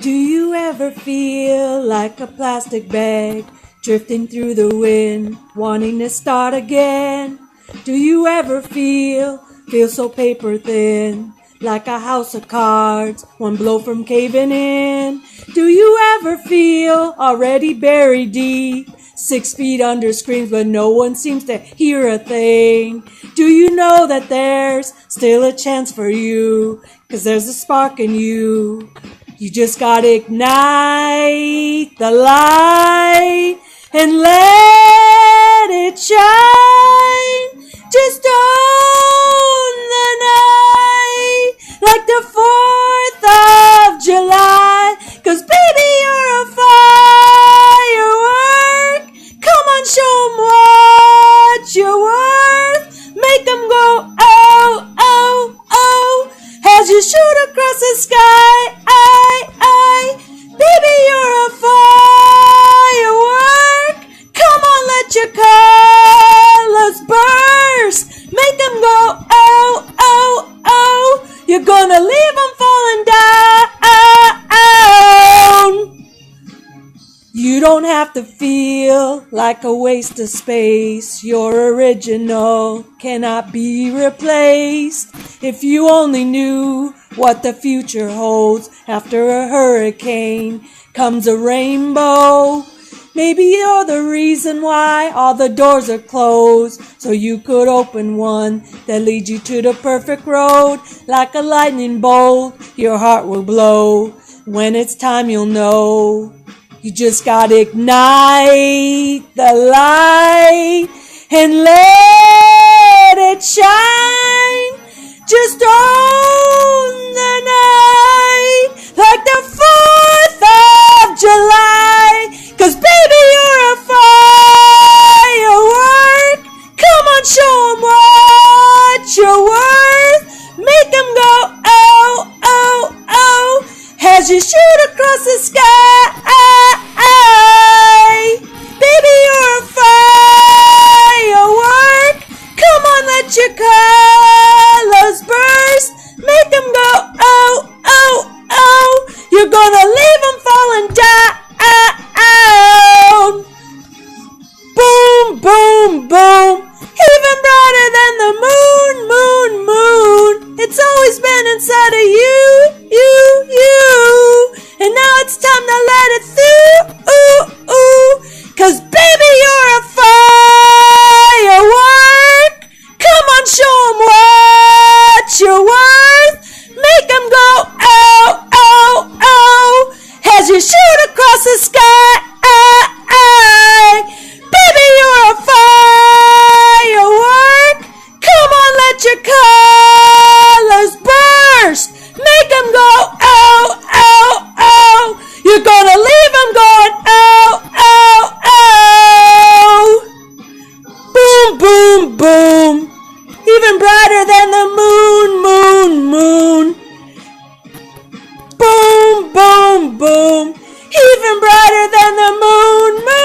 Do you ever feel like a plastic bag drifting through the wind, wanting to start again? Do you ever feel so paper thin, like a house of cards, one blow from caving in? Do you ever feel already buried deep, 6 feet under screams, but no one seems to hear a thing? Do you know that there's still a chance for you, 'cause there's a spark in you? You just gotta ignite the light and let it shine. Just own the night like the 4th of July. 'Cause baby, you're a firework. Come on, show 'em what you're worth. Make 'em go, oh, oh, oh, as you shoot across the sky. Baby, you're a firework. Come on, let your colors burst. Make 'em go, oh, oh, oh. You're gonna leave 'em falling down. You don't have to feel like a waste of space. Your original cannot be replaced. If you only knew what the future holds, after a hurricane comes a rainbow. Maybe you're the reason why all the doors are closed, so you could open one that leads you to the perfect road. Like a lightning bolt, your heart will blow. When it's time, you'll know. You just gotta ignite the light and let it shine. Just own the night like the 4th of July. 'Cause baby, you're a firework. Come on, show 'em what you're worth. Make 'em go, oh, oh, oh, as you shoot across the sky. Baby, you're a firework. Come on, let your colors burst. Make 'em go, oh, oh, oh. You're gonna leave 'em falling down. Boom, boom, boom. Even brighter than the moon, moon, moon. It's always been inside of you, you, you. And now it's time to let it through, ooh, ooh. 'Cause baby, you're a firework. Come on, show 'em what you're worth. Make 'em go, oh, oh, oh, as you shoot across the sky. Baby, you're a firework. Come on, let your colors burst. Make 'em go, oh, oh, oh. You're gonna leave 'em going, oh, oh, oh. Boom, boom, boom. Even brighter than the moon, moon, moon. Boom, boom, boom. Even brighter than the moon, moon.